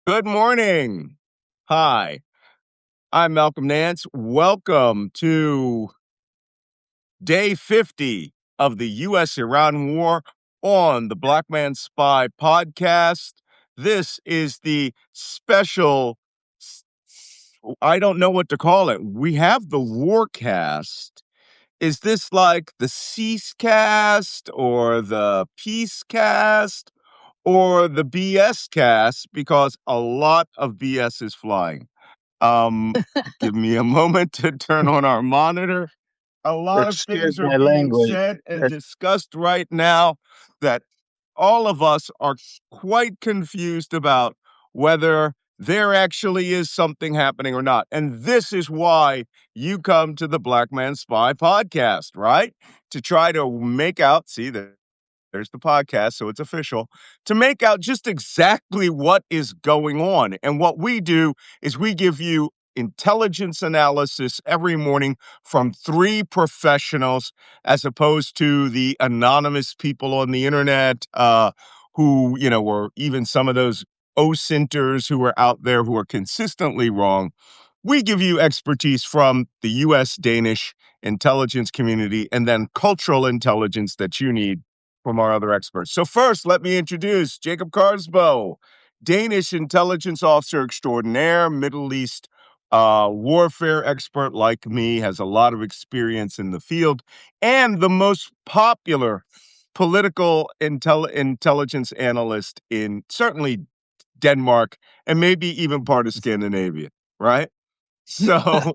Good morning. Hi, I'm Malcolm Nance. Welcome to day 50 of the U.S. Iran war on the Black Man Spy podcast. This is the special, I don't know what to call it. We have the Warcast. Is this like the Cease cast or the Peace cast or the BS cast? Because a lot of BS is flying. Um, Give me a moment to turn on our monitor. A lot of Excuse things are my being language. said and discussed right now that all of us are quite confused about whether there actually is something happening or not. And this is why you come to the Black Man Spy podcast, right? To try to make out, see that. There's the podcast, so it's official, to make out just exactly what is going on. And what we do is we give you intelligence analysis every morning from three professionals, as opposed to the anonymous people on the internet who, or even some of those OSINTers who are out there who are consistently wrong. We give you expertise from the U.S. Danish intelligence community and then cultural intelligence that you need from our other experts. So first, let me introduce Jacob Kaarsbo, Danish intelligence officer extraordinaire, Middle East warfare expert like me, has a lot of experience in the field, and the most popular political intelligence analyst in certainly Denmark and maybe even part of Scandinavia, right? So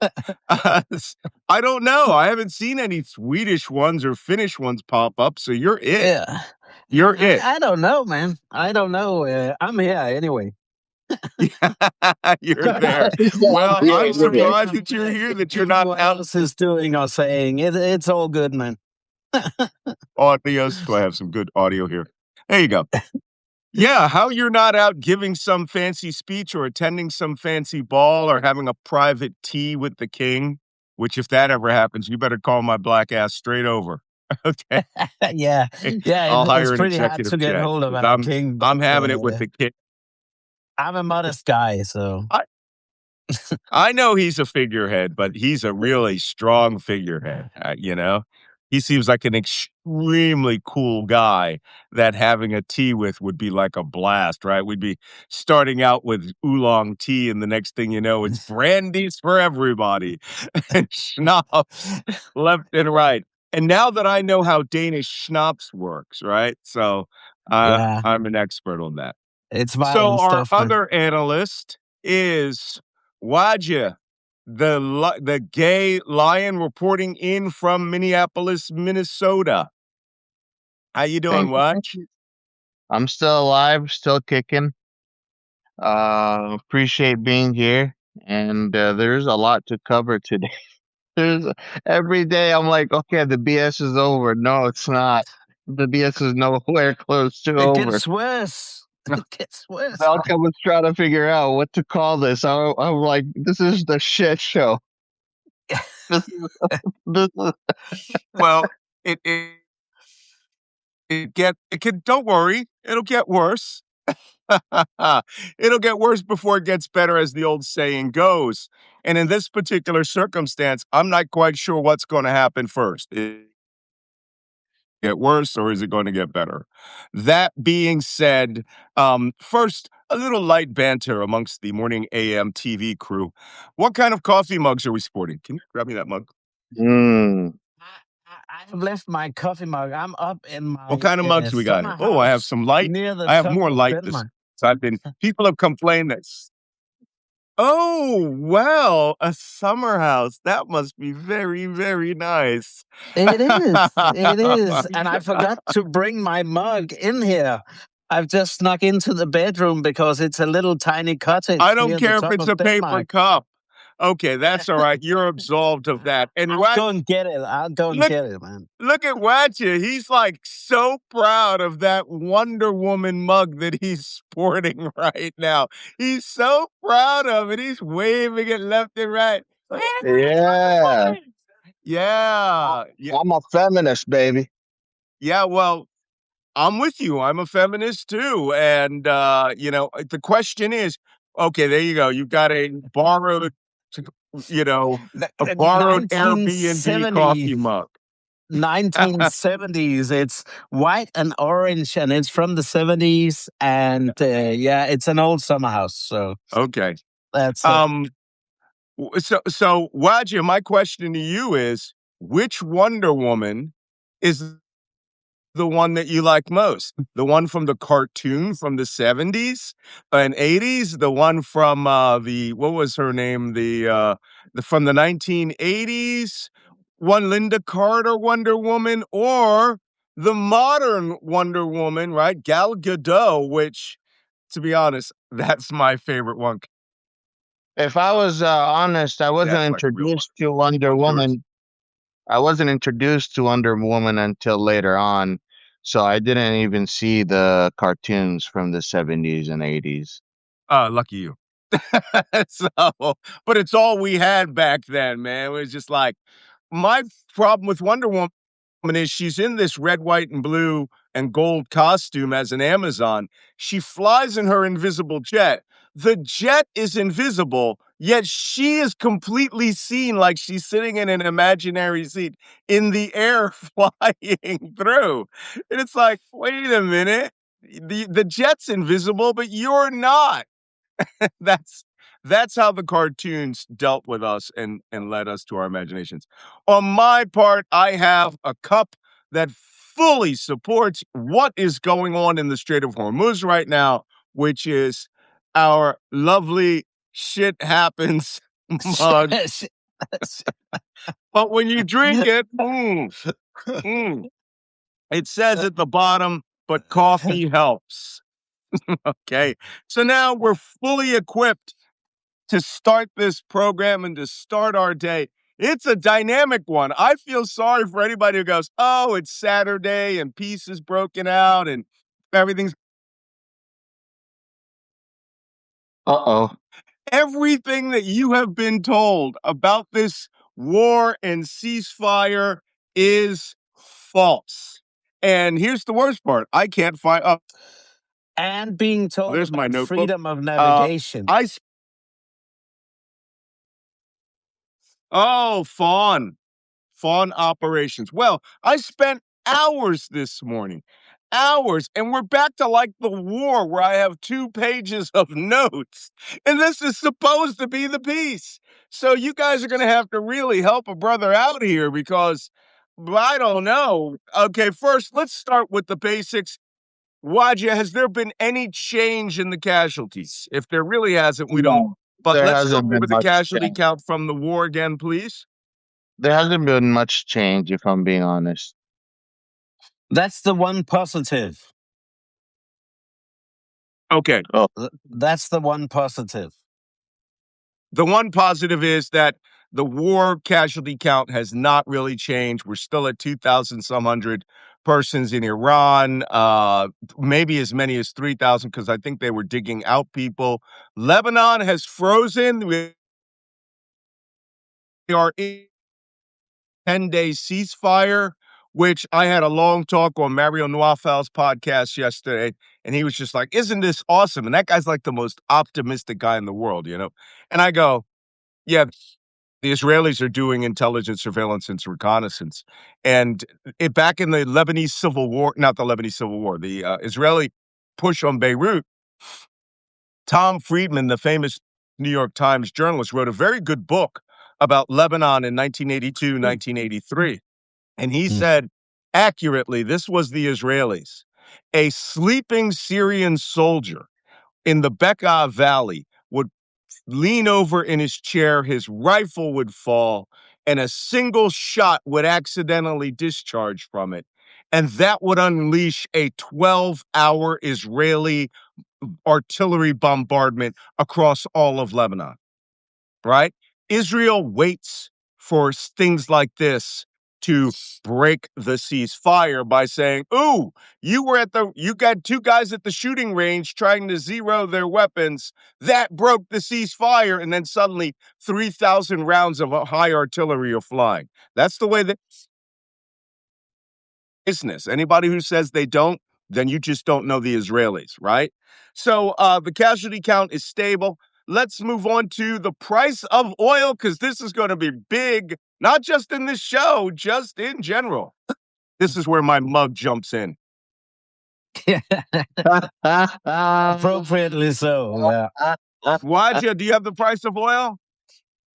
I don't know. I haven't seen any Swedish ones or Finnish ones pop up. So you're it. Yeah. You're it. I don't know, man. I don't know. I'm here anyway. You're there. Well, I'm surprised that you're here, that you're not What out. else is doing or saying? It's all good, man. Audios. Do I have some good audio here? There you go. Yeah, how you're not out giving some fancy speech or attending some fancy ball or having a private tea with the king, which if that ever happens, you better call my black ass straight over. Okay. Yeah. I'll hire It's an pretty hard executive to get jet. hold of 'Cause our king. I'm But having it with the king. I'm a modest guy, so. I know he's a figurehead, but he's a really strong figurehead. He seems like an extremely cool guy that having a tea with would be like a blast, right? We'd be starting out with oolong tea, and the next thing you know, it's brandies for everybody and schnapps left and right. And now that I know how Danish schnapps works, right? So Yeah. I'm an expert on that. It's So violent our stuff, man. other analyst is Wajeeh, the gay lion reporting in from Minneapolis, Minnesota. How you doing, Waj? I'm still alive, still kicking. Appreciate being here, and there's a lot to cover today. There's every day I'm like, okay, the BS is over. No, it's not. The BS is nowhere close to It over. gets worse. It gets worse. Malcolm was trying to figure out what to call this. I'm like, this is the shit show. This is Well, don't worry, it'll get worse. It'll get worse before it gets better, as the old saying goes. And in this particular circumstance, I'm not quite sure what's going to happen first. Get worse or is it going to get better? That being said, first, a little light banter amongst the morning AM TV crew. What kind of coffee mugs are we sporting? Can you grab me that mug? I've left my coffee mug. I'm up in my What kind of mugs we got here? Oh, I have some light. near the I have top more of light. Denmark. People have complained that. Oh, well, a summer house. That must be very, very nice. It is. And I forgot to bring my mug in here. I've just snuck into the bedroom because it's a little tiny cottage. I don't near the care if top it's of a paper Denmark. cup. Okay, that's all right. You're absolved of that. And I'll go and get it. I'll go and get it, man. Look at Wajeeh. He's like so proud of that Wonder Woman mug that he's sporting right now. He's so proud of it. He's waving it left and right. yeah. Yeah. I'm a feminist, baby. Yeah, well, I'm with you. I'm a feminist too. And, the question is, Okay, there you go. You've got a borrowed, you know, a borrowed Airbnb 1970, coffee mug. 1970s. It's white and orange, and it's from the 70s. And yeah, it's an old summer house. So Okay. that's So Wajeeh, my question to you is, which Wonder Woman is the one that you like most? The one from the cartoon from the 70s and 80s? The one from the what was her name? The from the 1980s? One Linda Carter Wonder Woman, or the modern Wonder Woman, right? Gal Gadot, which, to be honest, that's my favorite one. If I was honest, I wasn't That's like real love. introduced to Wonder What's yours? Woman. I wasn't introduced to Wonder Woman until later on, so I didn't even see the cartoons from the 70s and 80s. Lucky you. So, but it's all we had back then, man. It was just like my problem with Wonder Woman is she's in this red, white, and blue and gold costume as an Amazon. She flies in her invisible jet. The jet is invisible, yet she is completely seen like she's sitting in an imaginary seat in the air flying through. And it's like, wait a minute. The jet's invisible, but you're not. That's that's how the cartoons dealt with us and led us to our imaginations. On my part, I have a cup that fully supports what is going on in the Strait of Hormuz right now, which is our lovely shit happens mug. But when you drink it, it says at the bottom, but coffee helps. Okay. So now we're fully equipped to start this program and to start our day. It's a dynamic one. I feel sorry for anybody who goes, oh, it's Saturday and peace is broken out and everything's Uh-oh. everything that you have been told about this war and ceasefire is false. And here's the worst part. I can't find and being told there's my about notebook. freedom of Uh navigation. I oh, fawn operations. Well, I spent hours this morning, hours, and we're back to like the war where I have 2 pages of notes, and this is supposed to be the peace. So you guys are going to have to really help a brother out here because I don't know. Okay, first, let's start with the basics. Wajeeh, has there been any change in the casualties? If there really hasn't, we don't. No, But there let's go hasn't over been the much casualty change. count from the war again, please. There hasn't been much change, if I'm being honest. That's the one positive. Okay. Oh, That's the one positive. The one positive is that the war casualty count has not really changed. We're still at 2,000 some hundred persons in Iran, maybe as many as 3,000 because I think they were digging out people. Lebanon has frozen. We are in 10-day ceasefire, which I had a long talk on Mario Noafal's podcast yesterday, and he was just like, isn't this awesome? And that guy's like the most optimistic guy in the world, you know? And I go, yeah, the Israelis are doing intelligence, surveillance, and reconnaissance. And back in the Lebanese Civil War, not the Lebanese Civil War, the Israeli push on Beirut, Tom Friedman, the famous New York Times journalist, wrote a very good book about Lebanon in 1982, 1983. And he said accurately, this was the Israelis. A sleeping Syrian soldier in the Bekaa Valley would lean over in his chair, his rifle would fall, and a single shot would accidentally discharge from it. And that would unleash a 12-hour Israeli artillery bombardment across all of Lebanon, right? Israel waits for things like this to break the ceasefire by saying, ooh, you got 2 guys at the shooting range trying to zero their weapons. That broke the ceasefire. And then suddenly 3,000 rounds of high artillery are flying. That's the way that business. Anybody who says they don't, then you just don't know the Israelis, right? So the casualty count is stable. Let's move on to the price of oil, because this is going to be big, not just in this show, just in general. This is where my mug jumps in. Appropriately so. Yeah. Wajeeh, do you have the price of oil?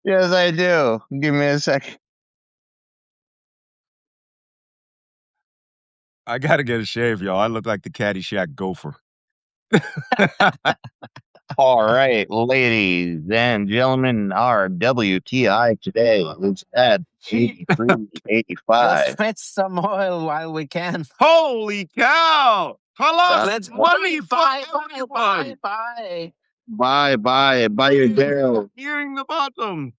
Yes, I do. Give me a second. I got to get a shave, y'all. I look like the Caddyshack gopher. All right, ladies and gentlemen, our WTI today is at Let's 83.85. fetch some oil while we can. Holy cow! Halas, Let's money for buy. Buy your barrel. Hearing the bottom.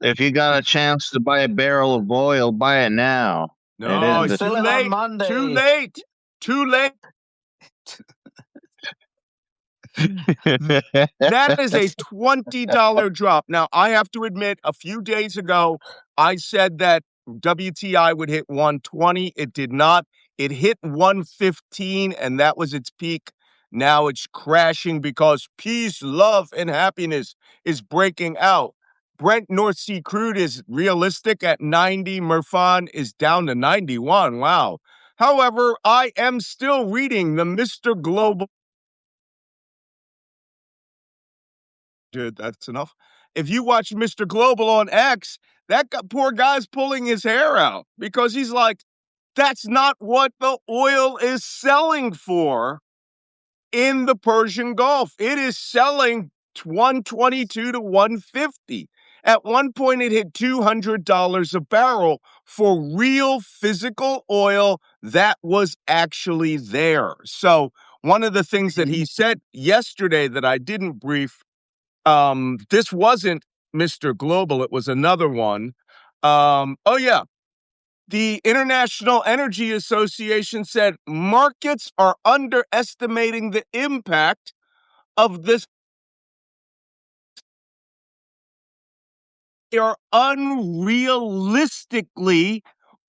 If you got a chance to buy a barrel of oil, buy it now. No, It is too Fill it on late. Monday. Too late. Too late. That is a $20 drop. Now, I have to admit, a few days ago, I said that WTI would hit 120. It did not. It hit 115, and that was its peak. Now it's crashing because peace, love, and happiness is breaking out. Brent North Sea crude is realistic at 90. Murfan is down to 91. Wow. However, I am still reading the Mr. Global. Dude, that's enough. If you watch Mr. Global on X, poor guy's pulling his hair out because he's like, that's not what the oil is selling for in the Persian Gulf. It is selling 122 to 150. At one point, it hit $200 a barrel for real physical oil that was actually there. So one of the things that he said yesterday that I didn't brief, this wasn't Mr. Global, it was another one. Oh yeah. The International Energy Association said markets are underestimating the impact of this. They are unrealistically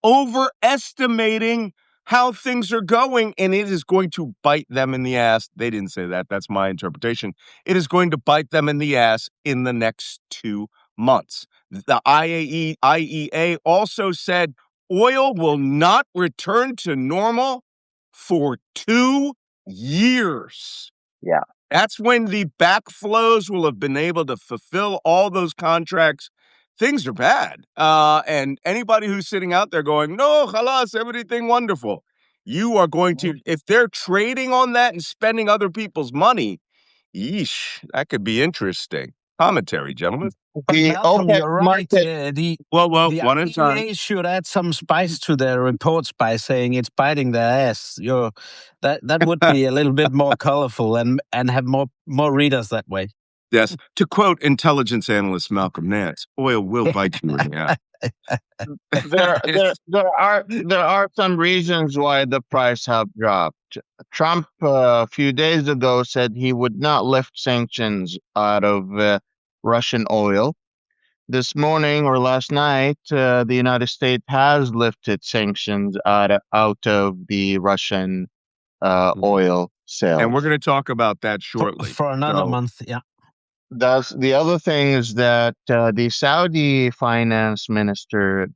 overestimating how things are going, and it is going to bite them in the ass. They didn't say that. That's my interpretation. It is going to bite them in the ass in the next 2 months. The IEA also said oil will not return to normal for 2 years. Yeah. That's when the backflows will have been able to fulfill all those contracts. Things are bad. And anybody who's sitting out there going, no, halas, everything wonderful. You are going to, if they're trading on that and spending other people's money, yeesh, that could be interesting. Commentary, gentlemen. But The Malcolm, OPEC you're right. market. The One at a time. IEA should add some spice to their reports by saying it's biting their ass. That would be a little bit more colorful and have more readers that way. Yes. To quote intelligence analyst Malcolm Nance, oil will bite you in the ass. There are some reasons why the price have dropped. Trump a few days ago said he would not lift sanctions out of Russian oil. This morning or last night, the United States has lifted sanctions out of the Russian oil sales. And we're going to talk about that shortly. For another month, yeah. The other thing is that the Saudi finance minister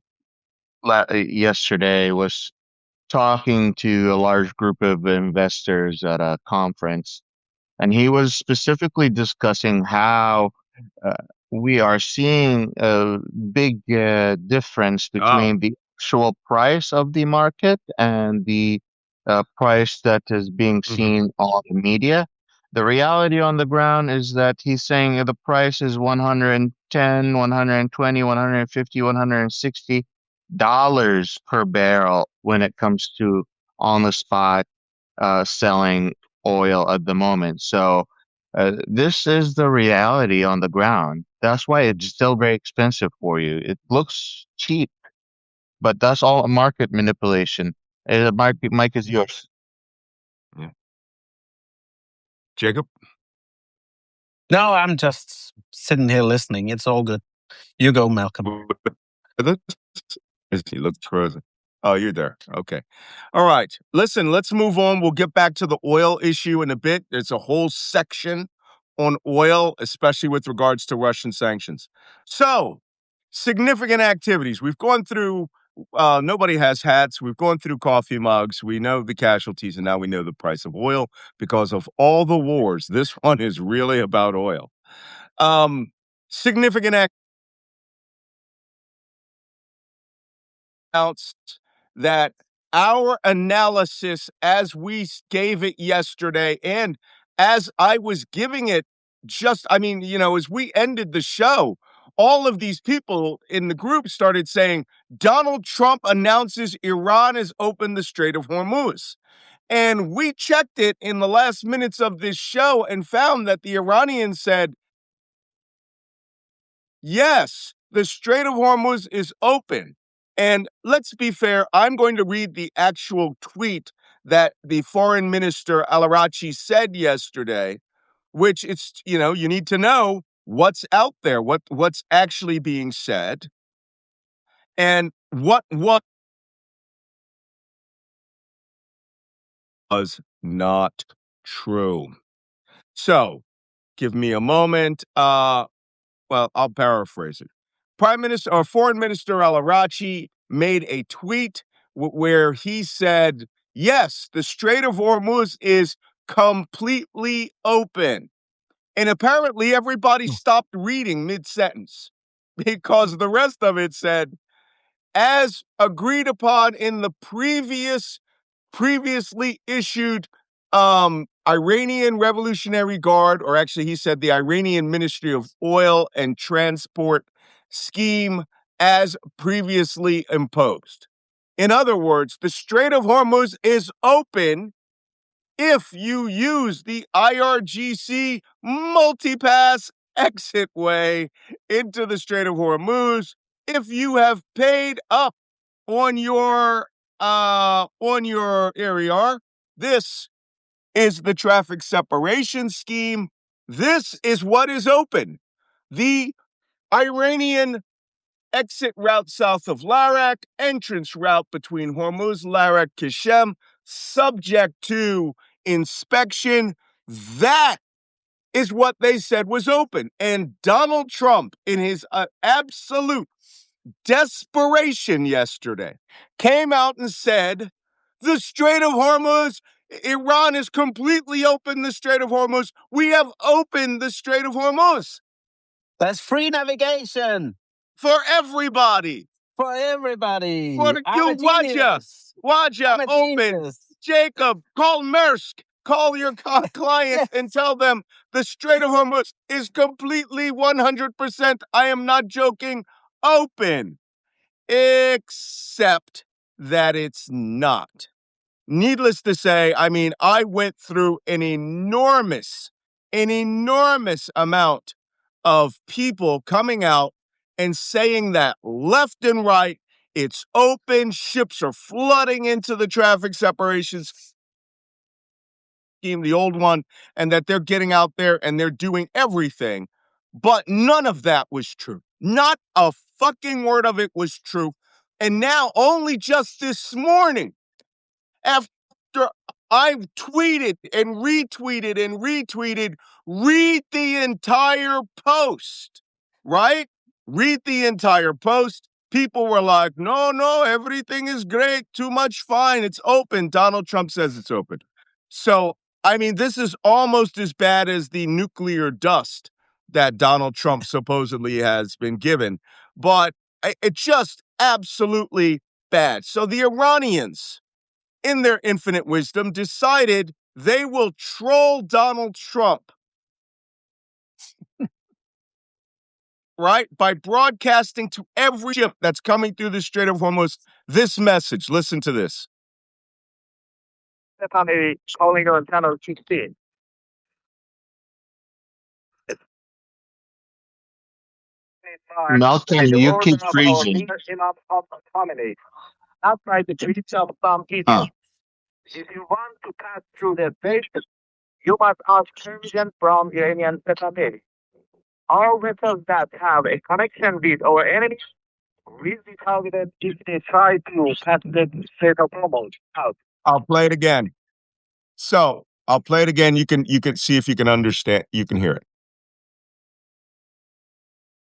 yesterday was talking to a large group of investors at a conference, and he was specifically discussing how we are seeing a big difference between the actual price of the market and the price that is being seen on the media. The reality on the ground is that he's saying the price is 110, 120, 150, 160 dollars per barrel when it comes to on the spot selling oil at the moment. So this is the reality on the ground. That's why it's still very expensive for you. It looks cheap, but that's all market manipulation. Mike is yours. Yeah. Jacob? No, I'm just sitting here listening. It's all good. You go, Malcolm. He looks frozen. Oh, you're there. Okay. All right. Listen, let's move on. We'll get back to the oil issue in a bit. There's a whole section on oil, especially with regards to Russian sanctions. So, significant activities. We've gone through, nobody has hats. We've gone through coffee mugs. We know the casualties, and now we know the price of oil because of all the wars. This one is really about oil. Significant announced that our analysis as we gave it yesterday and as I was giving it as we ended the show, all of these people in the group started saying Donald Trump announces Iran has opened the Strait of Hormuz. And we checked it in the last minutes of this show and found that the Iranians said, yes, the Strait of Hormuz is open. And let's be fair, I'm going to read the actual tweet that the foreign minister Al-Arachi said yesterday, which you need to know what's out there, what's actually being said, and what was not true. So, give me a moment. Well, I'll paraphrase it. Prime Minister or Foreign Minister Al-Arachi made a tweet where he said, yes, the Strait of Hormuz is completely open. And apparently everybody stopped reading mid-sentence because the rest of it said, as agreed upon in the previously issued Iranian Revolutionary Guard, or actually he said the Iranian Ministry of Oil and Transport scheme as previously imposed. In other words, the Strait of Hormuz is open if you use the IRGC multipass exit way into the Strait of Hormuz, if you have paid up on your area. This is the traffic separation scheme. This is what is open. The Iranian exit route south of Larak, entrance route between Hormuz, Larak, Kishem, subject to inspection. That is what they said was open. And Donald Trump, in his absolute desperation yesterday, came out and said, the Strait of Hormuz, Iran has completely opened the Strait of Hormuz. We have opened the Strait of Hormuz. That's free navigation. For everybody. For everybody. For you, Wajeeh, open. Jacob, call Maersk. Call your client and tell them the Strait of Hormuz is completely 100%, I am not joking, open. Except that it's not. Needless to say, I went through an enormous amount of people coming out and saying that left and right, it's open, ships are flooding into the traffic separations scheme, the old one, and that they're getting out there and they're doing everything. But none of that was true. Not a fucking word of it was true. And now, only just this morning, after I've tweeted and retweeted, read the entire post, right? Read the entire post. People were like, no, everything is great. Too much fine. It's open. Donald Trump says it's open. So, this is almost as bad as the nuclear dust that Donald Trump supposedly has been given. But it's just absolutely bad. So the Iranians, in their infinite wisdom, decided they will troll Donald Trump, right? By broadcasting to every ship that's coming through the Strait of Hormuz this message. Listen to this. Calling on channel 16. Malcolm, you keep freezing. Outside the treaty of some idiots. If you want to pass through the strait, you must ask permission from Iranian settlement. All vessels that have a connection with our enemy will be targeted if they try to pass the Strait of Hormuz out. I'll play it again. So I'll play it again. You can see if you can understand. You can hear it.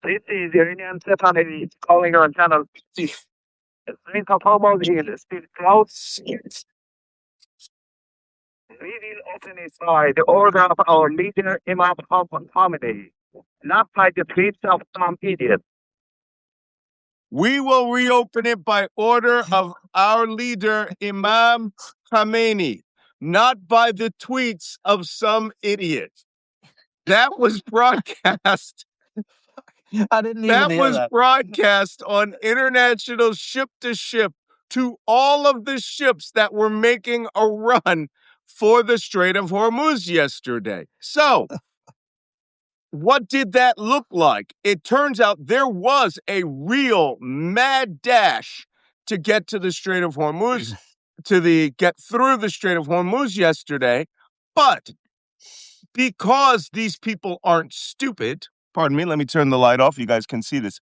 This is Iranian Stephanie calling on channel 6. The Strait of Hormuz is still closed. We will open it by the order of our leader, Imam Khomeini, not by the tweets of some idiot. We will reopen it by order of our leader, Imam Khomeini, not by the tweets of some idiot. That was broadcast. I didn't even hear that. Broadcast on international ship-to-ship to all of the ships that were making a run for the Strait of Hormuz yesterday. So, what did that look like? It turns out there was a real mad dash to get to the Strait of Hormuz, get through the Strait of Hormuz yesterday. But because these people aren't stupid, pardon me, let me turn the light off. You guys can see this.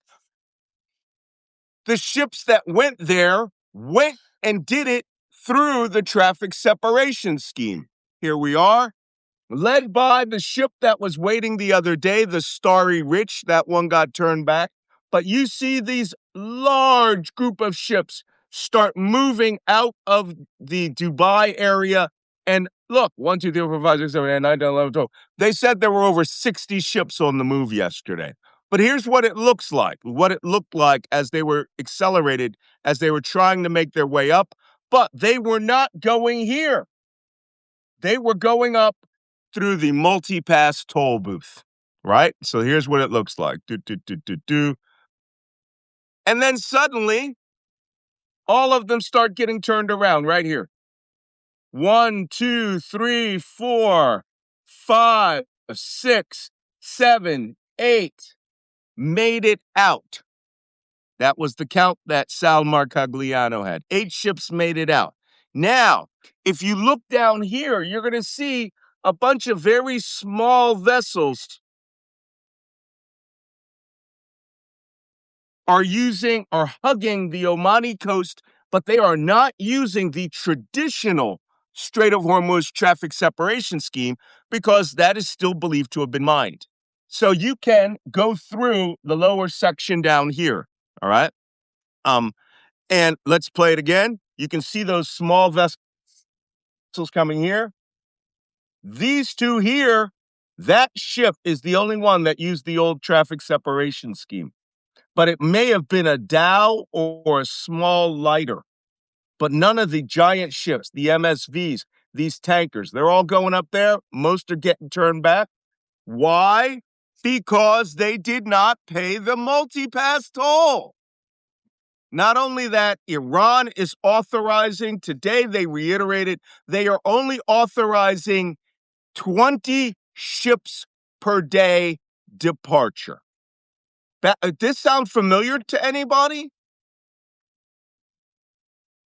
The ships that went there went and did it through the traffic separation scheme. Here we are, led by the ship that was waiting the other day, the Starry Rich. That one got turned back. But you see these large group of ships start moving out of the Dubai area. And look, 1, 2, 3, 4, 5, 6, 7, 8, 9, 10, 11, 12. They said there were over 60 ships on the move yesterday. But here's what it looks like, what it looked like as they were accelerated, as they were trying to make their way up. But they were not going here. They were going up through the multi-pass toll booth, right? So here's what it looks like. And then suddenly, all of them start getting turned around right here. 1, 2, 3, 4, 5, 6, 7, 8 made it out. That was the count that Sal Marcagliano had. 8 ships made it out. Now, if you look down here, you're going to see a bunch of very small vessels are hugging the Omani coast, but they are not using the traditional Strait of Hormuz traffic separation scheme because that is still believed to have been mined. So you can go through the lower section down here, all right? And let's play it again. You can see those small vessels coming here. These two here, that ship is the only one that used the old traffic separation scheme. But it may have been a dhow or a small lighter. But none of the giant ships, the MSVs, these tankers, they're all going up there. Most are getting turned back. Why? Because they did not pay the multi-pass toll. Not only that, Iran is authorizing, today they reiterated, they are only authorizing 20 ships per day departure. This sound familiar to anybody?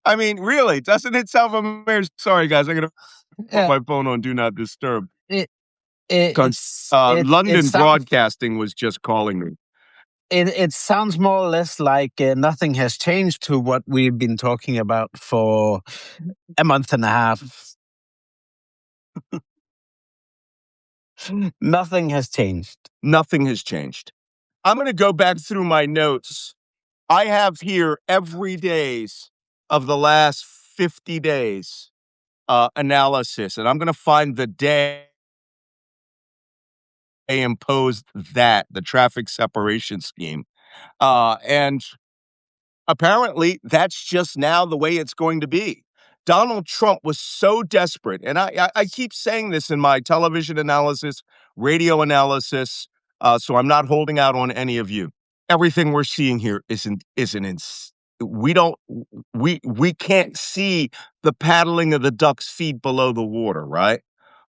I mean, really, doesn't it sound familiar? Sorry, guys, I'm going to put my phone on Do Not Disturb. London Broadcasting was just calling me. It sounds more or less like nothing has changed to what we've been talking about for a month and a half. Nothing has changed. Nothing has changed. I'm going to go back through my notes. I have here every days of the last 50 days analysis, and I'm going to find the day they imposed the traffic separation scheme. And apparently, that's just now the way it's going to be. Donald Trump was so desperate, and I keep saying this in my television analysis, radio analysis, so I'm not holding out on any of you. Everything we're seeing here we can't see the paddling of the duck's feet below the water, right?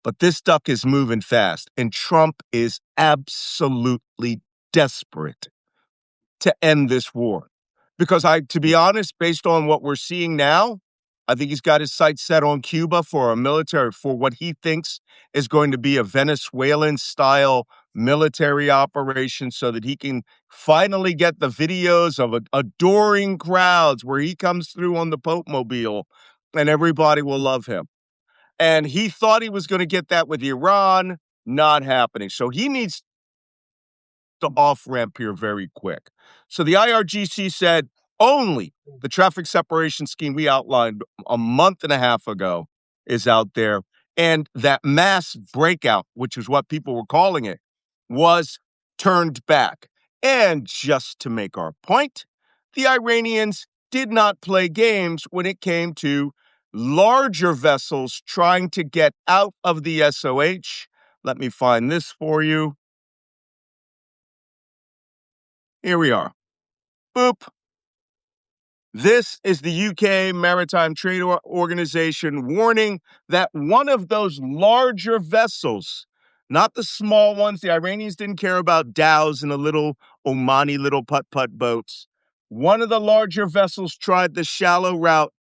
But this duck is moving fast, and Trump is absolutely desperate to end this war. Because to be honest, based on what we're seeing now, I think he's got his sights set on Cuba for what he thinks is going to be a Venezuelan-style military operation so that he can finally get the videos of adoring crowds where he comes through on the Pope Mobile and everybody will love him. And he thought he was going to get that with Iran, not happening. So he needs the off-ramp here very quick. So the IRGC said only the traffic separation scheme we outlined a month and a half ago is out there. And that mass breakout, which is what people were calling it, was turned back. And just to make our point, the Iranians did not play games when it came to larger vessels trying to get out of the SOH. Let me find this for you. Here we are. Boop. This is the UK Maritime Trade Organization warning that one of those larger vessels, not the small ones, the Iranians didn't care about dhows and the little Omani little putt-putt boats. One of the larger vessels tried the shallow route.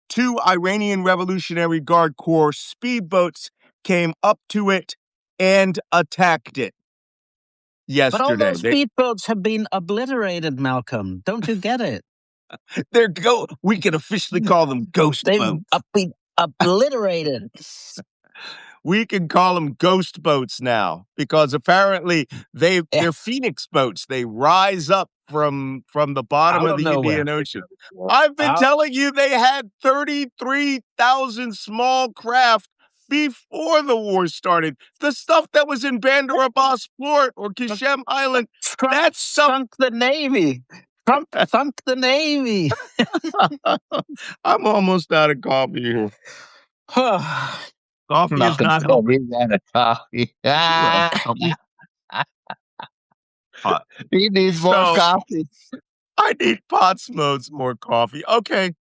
2 Iranian Revolutionary Guard Corps speedboats came up to it and attacked it But all yesterday. those speedboats have been obliterated, Malcolm. Don't you get it? We can officially call them ghost They've boats. been obliterated. We can call them ghost boats now because apparently they're Phoenix boats. They rise up from the bottom of the Indian Ocean. I've been telling you they had 33,000 small craft before the war started. The stuff that was in Bandar Abbas Port or Qasem Island, that sunk the Navy. Trump sunk the Navy. I'm almost out of coffee here. Coffee is not helping. He's out of coffee. He needs more coffee. I need Potsmode's more coffee. Okay.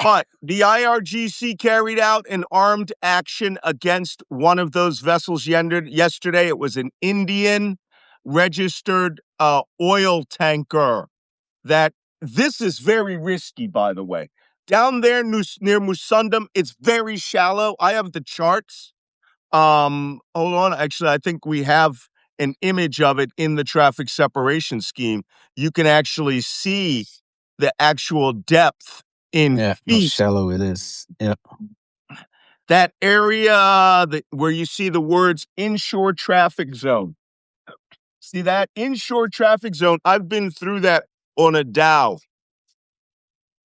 But the IRGC carried out an armed action against one of those vessels yesterday. It was an Indian registered oil tanker. This is very risky, by the way. Down there near Musundam, it's very shallow. I have the charts. Hold on. Actually, I think we have an image of it in the traffic separation scheme. You can actually see the actual depth in feet. How shallow it is. Yeah. That area where you see the words inshore traffic zone. See that? Inshore traffic zone. I've been through that on a dhow.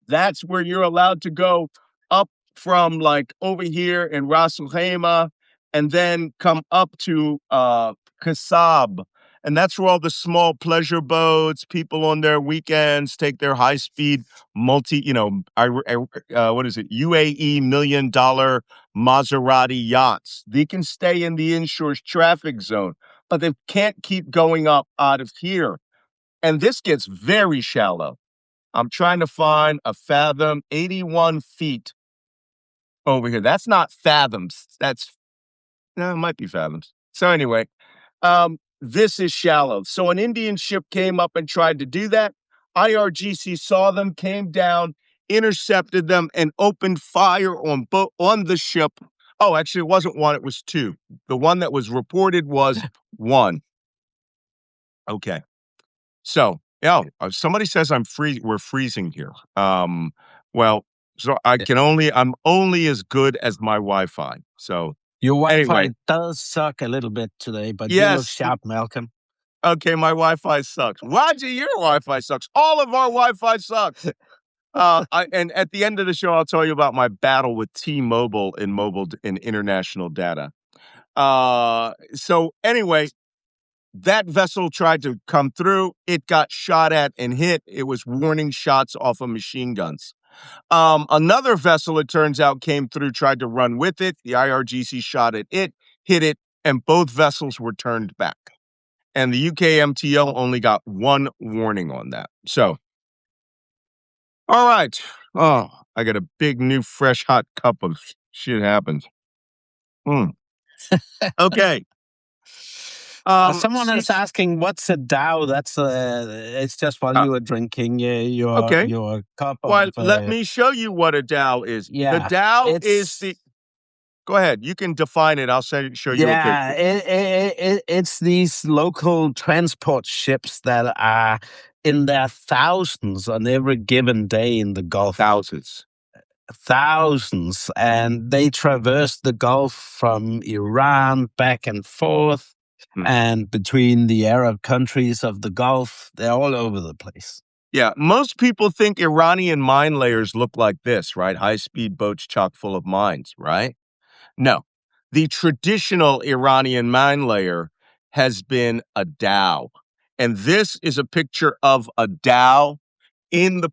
That's where you're allowed to go up from like over here in Ras Al Khaimah and then come up to Kaarsbo. And that's where all the small pleasure boats, people on their weekends take their high-speed what is it? UAE $1 million Maserati yachts. They can stay in the inshore traffic zone, but they can't keep going up out of here. And this gets very shallow. I'm trying to find a fathom, 81 feet over here. That's not fathoms. It might be fathoms. So anyway, this is shallow. So an Indian ship came up and tried to do that. IRGC saw them, came down, intercepted them, and opened fire on the ship. Oh, actually, it wasn't one. It was 2. The one that was reported was 1. Okay. So, somebody says we're freezing here. Well, so I'm only as good as my Wi-Fi. So your Wi-Fi anyway, does suck a little bit today, but you look sharp, Malcolm. Okay, my Wi-Fi sucks. Wajeeh, your Wi-Fi sucks. All of our Wi-Fi sucks. And at the end of the show, I'll tell you about my battle with T-Mobile in international data. So anyway, that vessel tried to come through. It got shot at and hit. It was warning shots off of machine guns. Another vessel, it turns out, came through, tried to run with it. The IRGC shot at it, hit it, and both vessels were turned back. And the UK MTO only got 1 warning on that. So, all right. Oh, I got a big, new, fresh, hot cup of shit happens. Okay. Someone is asking, "What's a dhow?" That's it's just while you were drinking your cup. Well, let me show you what a dhow is. Yeah, the dhow is the. Go ahead. You can define it. I'll show you a Yeah, picture. it's these local transport ships that are in their thousands on every given day in the Gulf. Thousands. And they traverse the Gulf from Iran back and forth and between the Arab countries of the Gulf. They're all over the place. Yeah, most people think Iranian mine layers look like this, right? High-speed boats chock full of mines, right? No. The traditional Iranian mine layer has been a dhow. And this is a picture of a dhow in the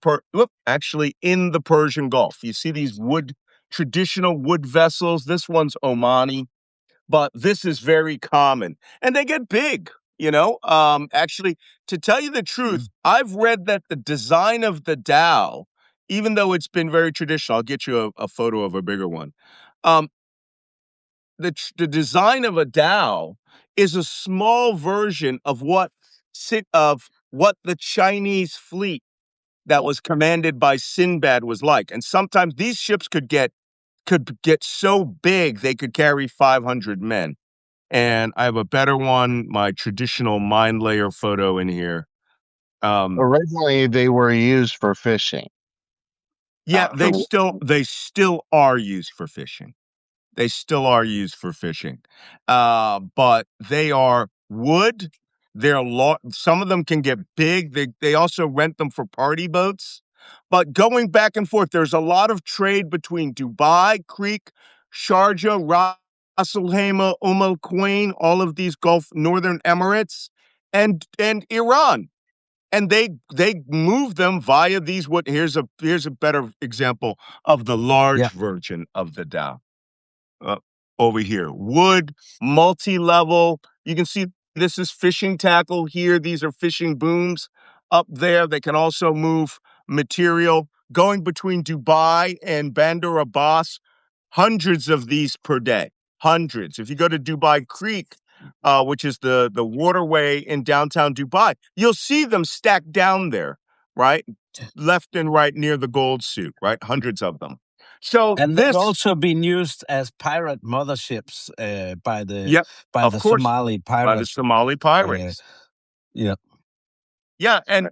in the Persian Gulf. You see these traditional wood vessels. This one's Omani, but this is very common, and they get big. Actually, to tell you the truth, I've read that the design of the dhow, even though it's been very traditional, I'll get you a photo of a bigger one. The design of a dhow is a small version of what the Chinese fleet that was commanded by Sinbad was like. And sometimes these ships could get so big they could carry 500 men. And I have a better one, my traditional mine layer photo in here. Originally, they were used for fishing. Yeah, they still are used for fishing. They still are used for fishing. But they are wood. Some of them can get big. They also rent them for party boats. But going back and forth, there's a lot of trade between Dubai, Creek, Sharjah, Ras Al Khaimah, Al Quwain, all of these Gulf Northern Emirates, and Iran. And they move them via these. Here's a better example of the large version of the dhow. Over here, wood, multi-level. You can see this is fishing tackle here. These are fishing booms up there. They can also move material going between Dubai and Bandar Abbas. Hundreds of these per day. Hundreds. If you go to Dubai Creek, which is the waterway in downtown Dubai, you'll see them stacked down there, right? Left and right near the gold suit, right? Hundreds of them. And they've also been used as pirate motherships by the Somali pirates. By the Somali pirates. Yeah, and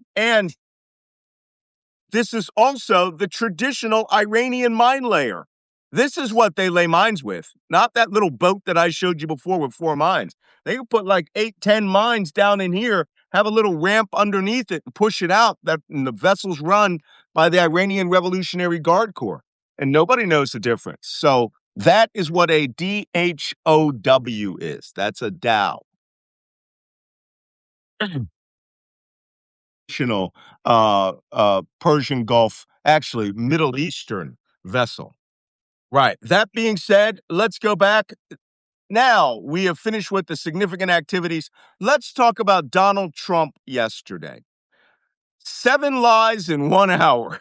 this is also the traditional Iranian mine layer. This is what they lay mines with, not that little boat that I showed you before with 4 mines. They can put like 8, 10 mines down in here, have a little ramp underneath it, and push it out. And the vessels run by the Iranian Revolutionary Guard Corps, and nobody knows the difference. So that is what a DHOW is. That's a dhow. Persian Gulf, actually Middle Eastern vessel. Right. That being said, let's go back. Now we have finished with the significant activities. Let's talk about Donald Trump yesterday. 7 lies in 1 hour.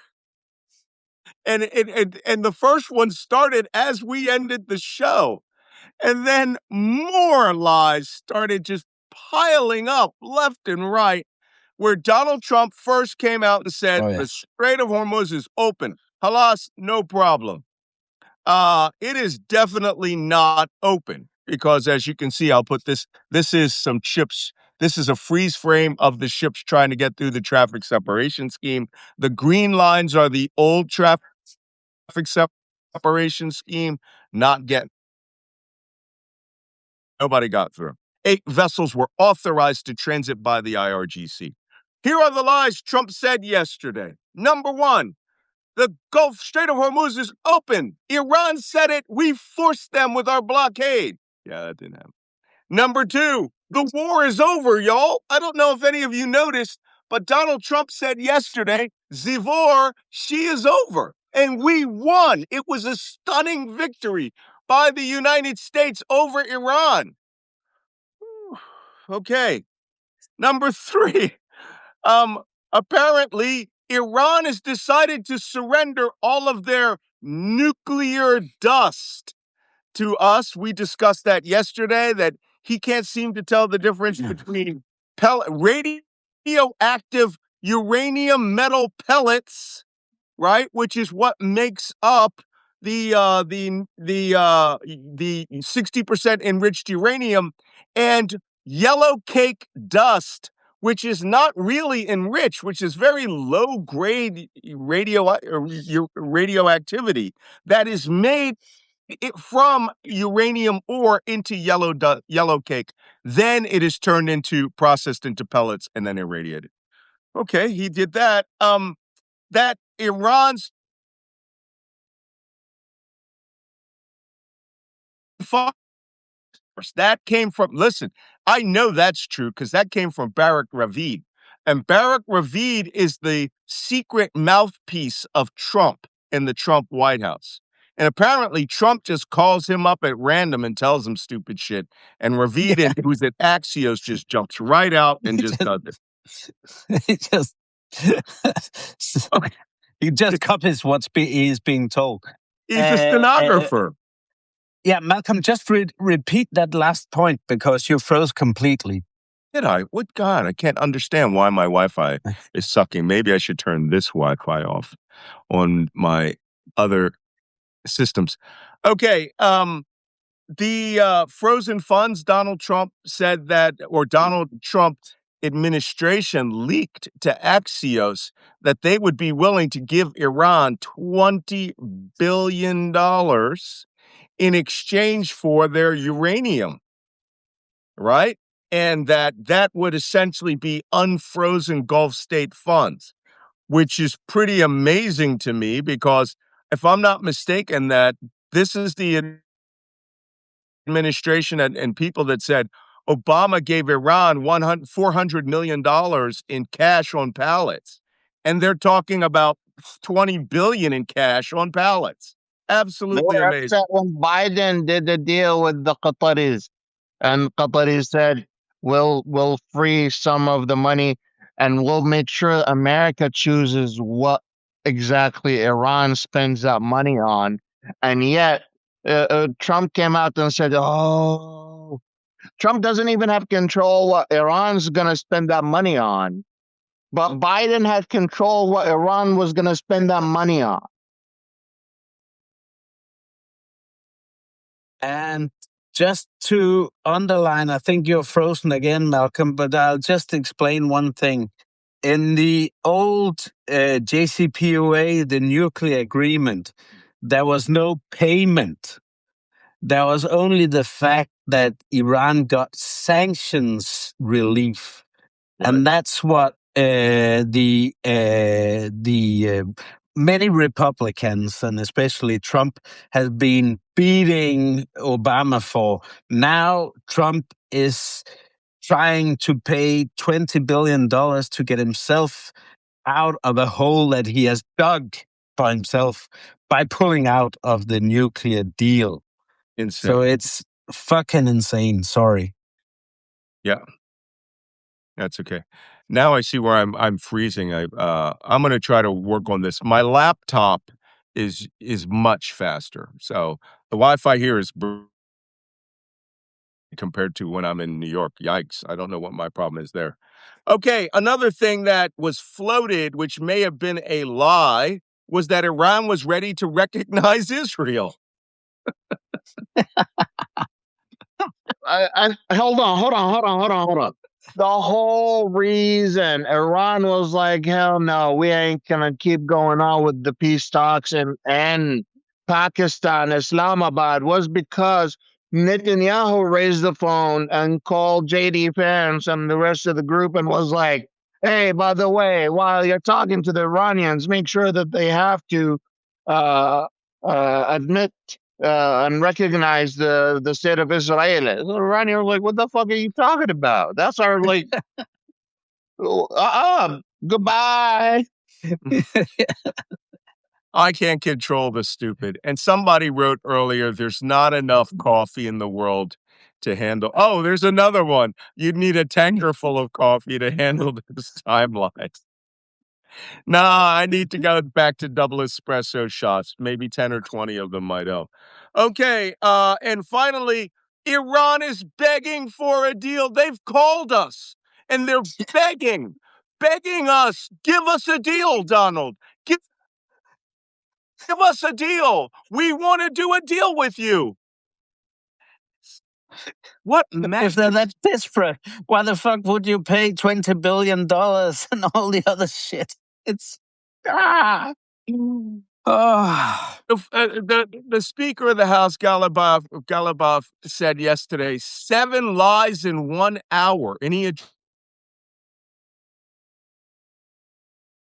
And the first one started as we ended the show. And then more lies started just piling up left and right, where Donald Trump first came out and said, the Strait of Hormuz is open. Halas, no problem. It is definitely not open because, as you can see, I'll put this is some ships. This is a freeze frame of the ships trying to get through the traffic separation scheme. The green lines are the old traffic separation scheme, nobody got through. 8 vessels were authorized to transit by the IRGC. Here are the lies Trump said yesterday. Number 1, the Gulf Strait of Hormuz is open. Iran said it. We forced them with our blockade. Yeah, that didn't happen. Number 2, the war is over, y'all. I don't know if any of you noticed, but Donald Trump said yesterday, the war, she is over. And we won. It was a stunning victory by the United States over Iran. Okay. Number 3, apparently Iran has decided to surrender all of their nuclear dust to us. We discussed that yesterday, that he can't seem to tell the difference between radioactive uranium metal pellets, right, which is what makes up the 60% enriched uranium and yellow cake dust, which is not really enriched, which is very low grade radioactivity that is made from uranium ore into yellow cake. Then it is turned into processed into pellets and then irradiated. Okay, he did that. That Iran's that came from, listen, I know that's true because that came from Barack Ravid. And Barack Ravid is the secret mouthpiece of Trump in the Trump White House. And apparently Trump just calls him up at random and tells him stupid shit. And Ravid, who's at Axios, just jumps right out and just does it. He just he just copies what he's being told. He's a stenographer. Yeah, Malcolm, just repeat that last point because you froze completely. Did I? What God? I can't understand why my Wi-Fi is sucking. Maybe I should turn this Wi-Fi off on my other systems. Okay. The frozen funds, Donald Trump said that, or Donald Trump administration leaked to Axios that they would be willing to give Iran $20 billion in exchange for their uranium, right? And that would essentially be unfrozen Gulf state funds, which is pretty amazing to me because if I'm not mistaken, that this is the administration and people that said Obama gave Iran $400 million in cash on pallets. And they're talking about $20 billion in cash on pallets. Absolutely They were amazing. upset when Biden did the deal with the Qataris, and Qataris said, we'll free some of the money, and we'll make sure America chooses what exactly Iran spends that money on. And yet, Trump came out and said, oh, Trump doesn't even have control what Iran's going to spend that money on. But Biden had control what Iran was going to spend that money on. And just to underline, I think you're frozen again, Malcolm, but I'll just explain one thing. In the old JCPOA, the nuclear agreement, there was no payment. There was only the fact that Iran got sanctions relief. Right. And that's what the many Republicans, and especially Trump, has been beating Obama for. Now Trump is trying to pay $20 billion to get himself out of a hole that he has dug for himself by pulling out of the nuclear deal. Insane. So it's fucking insane. Sorry. Yeah. That's okay. Now I see where I'm freezing. I'm going to try to work on this. My laptop is much faster. So the Wi-Fi here is compared to when I'm in New York. Yikes. I don't know what my problem is there. Okay, another thing that was floated, which may have been a lie, was that Iran was ready to recognize Israel. Hold on. The whole reason Iran was like, hell no, we ain't gonna keep going on with the peace talks and Pakistan, Islamabad, was because Netanyahu raised the phone and called JD Vance and the rest of the group and was like, hey, by the way, while you're talking to the Iranians, make sure that they have to admit and recognize the state of Israel. So Iranians were like, what the fuck are you talking about? That's our, like, goodbye. I can't control the stupid. And somebody wrote earlier, there's not enough coffee in the world to handle. Oh, there's another one. You'd need a tanker full of coffee to handle this timeline. Nah, I need to go back to double espresso shots. Maybe 10 or 20 of them might help. Okay, and finally, Iran is begging for a deal. They've called us, and they're begging us. Give us a deal, Donald. Give us a deal. We want to do a deal with you. What If they're that desperate, why the fuck would you pay $20 billion and all the other shit? It's oh. The Speaker of the House, Galabov, said yesterday 7 lies in 1 hour, and he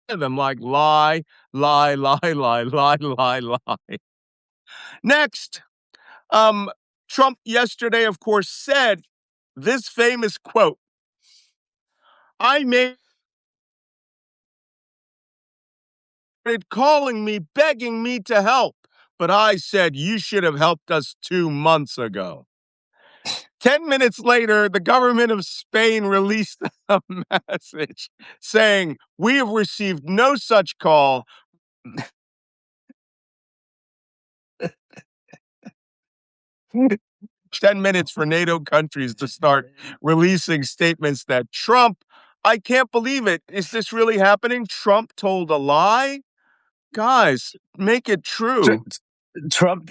them like lie, lie, lie, lie, lie, lie, lie. Next, Trump yesterday, of course, said this famous quote: "I made it calling me, begging me to help, but I said you should have helped us 2 months ago." 10 minutes later, the government of Spain released a message saying, "We have received no such call." 10 minutes for NATO countries to start releasing statements that Trump, I can't believe it. Is this really happening? Trump told a lie? Guys, make it true. Trump,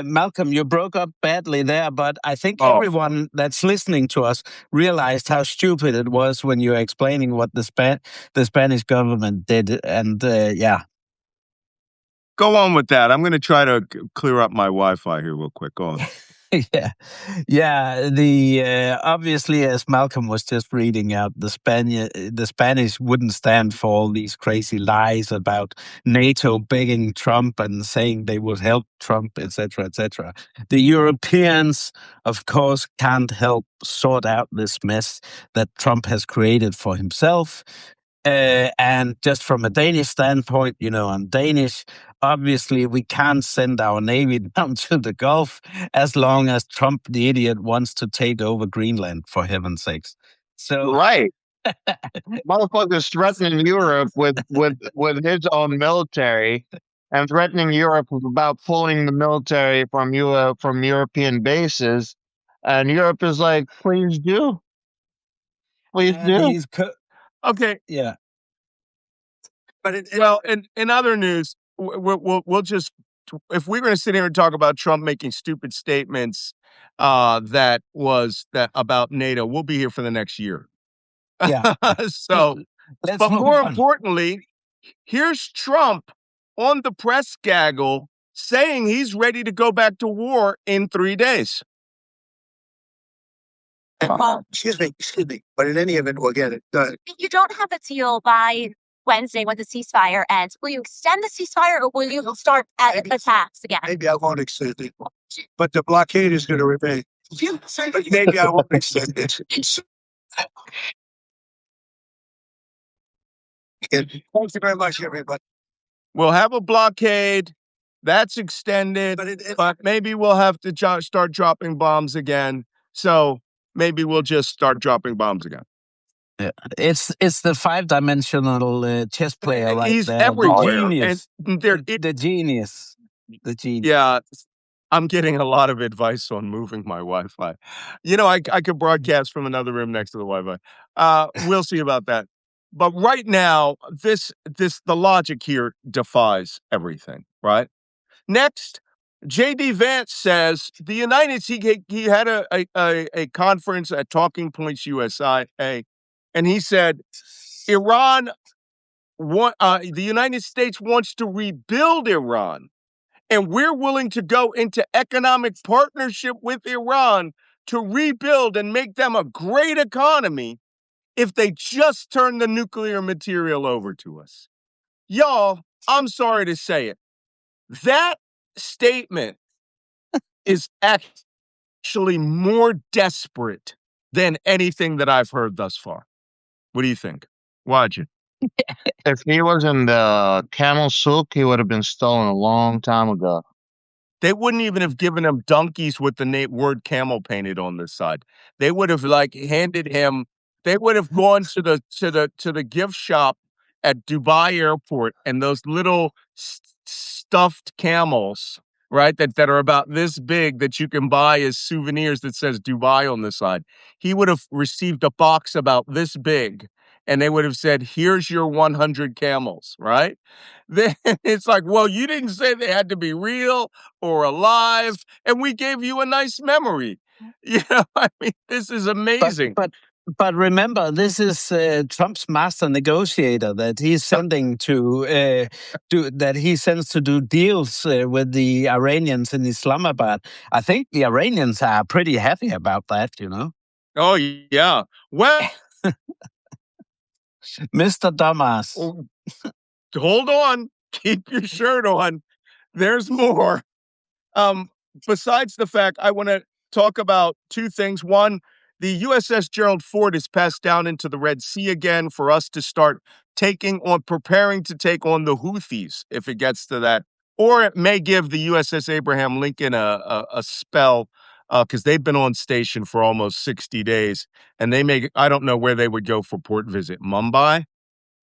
Malcolm, you broke up badly there, but I think Oh. everyone that's listening to us realized how stupid it was when you were explaining what the Spanish government did, and yeah. Go on with that. I'm going to try to clear up my Wi-Fi here real quick. Go on. Yeah. The obviously, as Malcolm was just reading out, the Spanish wouldn't stand for all these crazy lies about NATO begging Trump and saying they would help Trump, etc., etc. The Europeans, of course, can't help sort out this mess that Trump has created for himself. And just from a Danish standpoint, I'm Danish. Obviously, we can't send our navy down to the Gulf as long as Trump, the idiot, wants to take over Greenland, for heaven's sakes. So Right. Motherfucker's threatening Europe with his own military and threatening Europe about pulling the military from European bases. And Europe is like, please do. Please do. Okay. Yeah. But in other news, we'll just, if we're going to sit here and talk about Trump making stupid statements that about NATO, we'll be here for the next year. Yeah. So, but more importantly, here's Trump on the press gaggle saying he's ready to go back to war in 3 days. Excuse me. But in any event, we'll get it done. You don't have a deal by Wednesday when the ceasefire ends. Will you extend the ceasefire or will you start attacks again? Maybe I won't extend it, but the blockade is going to remain. But maybe I won't extend it. Thank you very much, everybody. We'll have a blockade. That's extended, but maybe we'll have to start dropping bombs again. So maybe we'll just start dropping bombs again. Yeah. It's the 5-dimensional chess player right He's there. everywhere. The genius. And the genius. The genius. Yeah. I'm getting a lot of advice on moving my Wi-Fi. I could broadcast from another room next to the Wi-Fi. We'll see about that. But right now, the logic here defies everything, right? Next, J.D. Vance says the United States, he had a conference at Talking Points USA, and he said the United States wants to rebuild Iran, and we're willing to go into economic partnership with Iran to rebuild and make them a great economy if they just turn the nuclear material over to us. Y'all, I'm sorry to say it. That statement is actually more desperate than anything that I've heard thus far. What do you think? Wajeeh? If he was in the camel souk, he would have been stolen a long time ago. They wouldn't even have given him donkeys with the word camel painted on the side. They would have handed him. They would have gone to the gift shop at Dubai Airport, and those little stuffed camels, right, that are about this big that you can buy as souvenirs that says Dubai on the side. He would have received a box about this big, and they would have said, "Here's your 100 camels," right? Then it's like, well, you didn't say they had to be real or alive, and we gave you a nice memory. I mean, this is But amazing. but remember, this is Trump's master negotiator that he's sending to that he sends to do deals with the Iranians in Islamabad. I think the Iranians are pretty happy about that. Oh, yeah. Well, Mr. Dumbass. hold on. Keep your shirt on. There's more. Besides the fact, I want to talk about two things. One, the USS Gerald Ford is passed down into the Red Sea again for us to start preparing to take on the Houthis if it gets to that. Or it may give the USS Abraham Lincoln a spell because they've been on station for almost 60 days. And I don't know where they would go for port visit, Mumbai,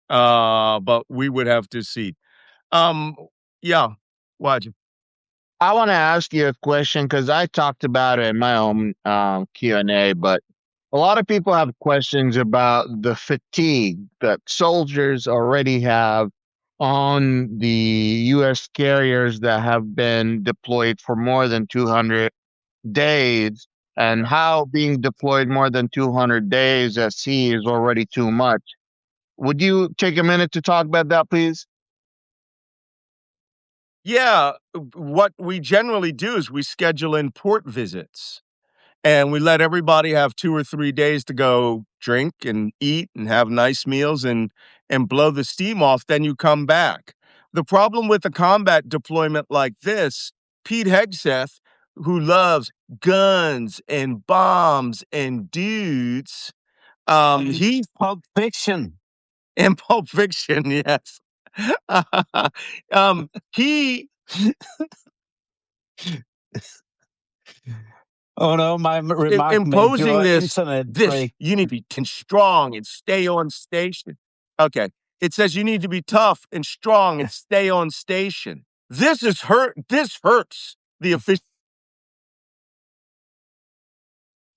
but we would have to see. Yeah, Wajeeh. I want to ask you a question because I talked about it in my own Q&A, but a lot of people have questions about the fatigue that soldiers already have on the U.S. carriers that have been deployed for more than 200 days, and how being deployed more than 200 days at sea is already too much. Would you take a minute to talk about that, please? Yeah, what we generally do is we schedule in port visits and we let everybody have 2 or 3 days to go drink and eat and have nice meals and blow the steam off, then you come back. The problem with a combat deployment like this, Pete Hegseth, who loves guns and bombs and dudes, he Pulp Fiction. in Pulp Fiction, yes. He Oh no, my remark made imposing your this internet break. you need to be strong and stay on station. Okay. It says you need to be tough and strong and stay on station. This hurts the official.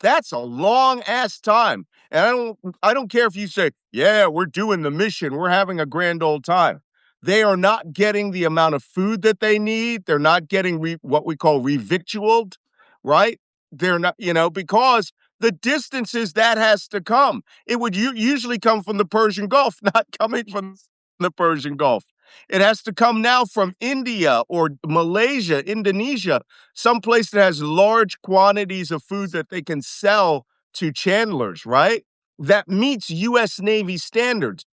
That's a long ass time. And I don't care if you say, "Yeah, we're doing the mission. We're having a grand old time." They are not getting the amount of food that they need. They're not getting what we call revictualed, right? They're not, because the distances that has to come. It would usually come from the Persian Gulf, not coming from the Persian Gulf. It has to come now from India or Malaysia, Indonesia, someplace that has large quantities of food that they can sell to chandlers, right? That meets U.S. Navy standards.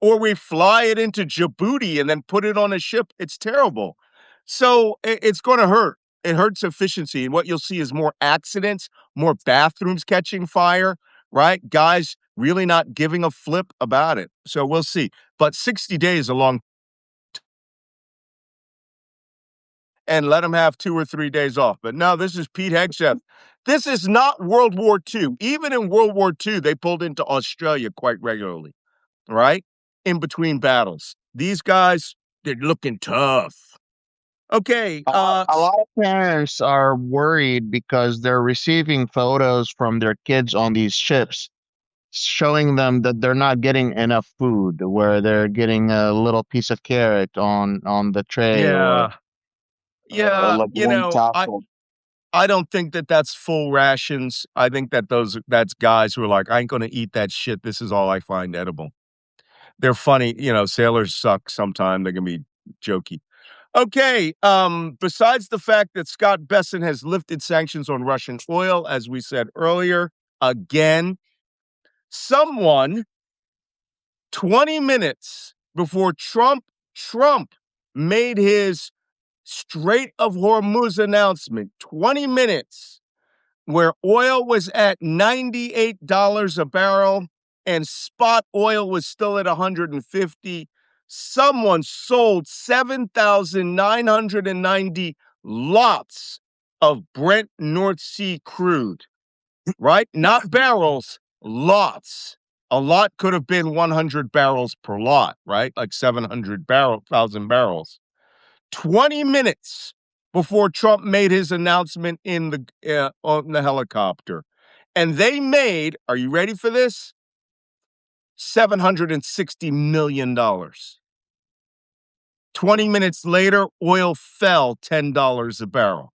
Or we fly it into Djibouti and then put it on a ship. It's terrible. So it's going to hurt. It hurts efficiency. And what you'll see is more accidents, more bathrooms catching fire, right? Guys really not giving a flip about it. So we'll see. But 60 days is a long and let them have 2 or 3 days off. But no, this is Pete Hegseth. This is not World War II. Even in World War II, they pulled into Australia quite regularly, right? In between battles. These guys, they're looking tough. Okay. A lot of parents are worried because they're receiving photos from their kids on these ships showing them that they're not getting enough food, where they're getting a little piece of carrot on the tray, or Yeah, like one taco. I don't think that that's full rations. I think that that's guys who are like, I ain't gonna eat that shit. This is all I find edible. They're funny, sailors suck sometimes. They can be jokey. Okay, besides the fact that Scott Bessent has lifted sanctions on Russian oil, as we said earlier, again, someone 20 minutes before Trump made his Strait of Hormuz announcement, 20 minutes, where oil was at $98 a barrel and spot oil was still at 150, someone sold 7,990 lots of Brent North Sea crude, right? Not barrels, lots. A lot could have been 100 barrels per lot, right? Like 700,000 barrels. 20 minutes before Trump made his announcement on the helicopter. And they made, are you ready for this? $760 million. 20 minutes later, oil fell $10 a barrel.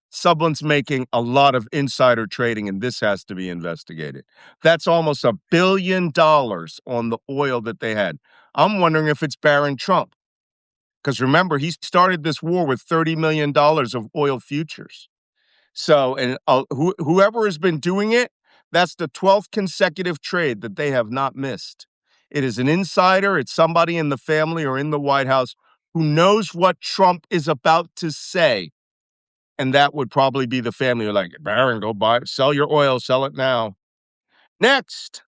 Someone's making a lot of insider trading, and this has to be investigated. That's almost $1 billion on the oil that they had. I'm wondering if it's Baron Trump. Because remember, he started this war with $30 million of oil futures. So, and whoever has been doing it, that's the 12th consecutive trade that they have not missed. It is an insider. It's somebody in the family or in the White House who knows what Trump is about to say. And that would probably be the family who are like, Baron, go buy, sell your oil, sell it now. Next,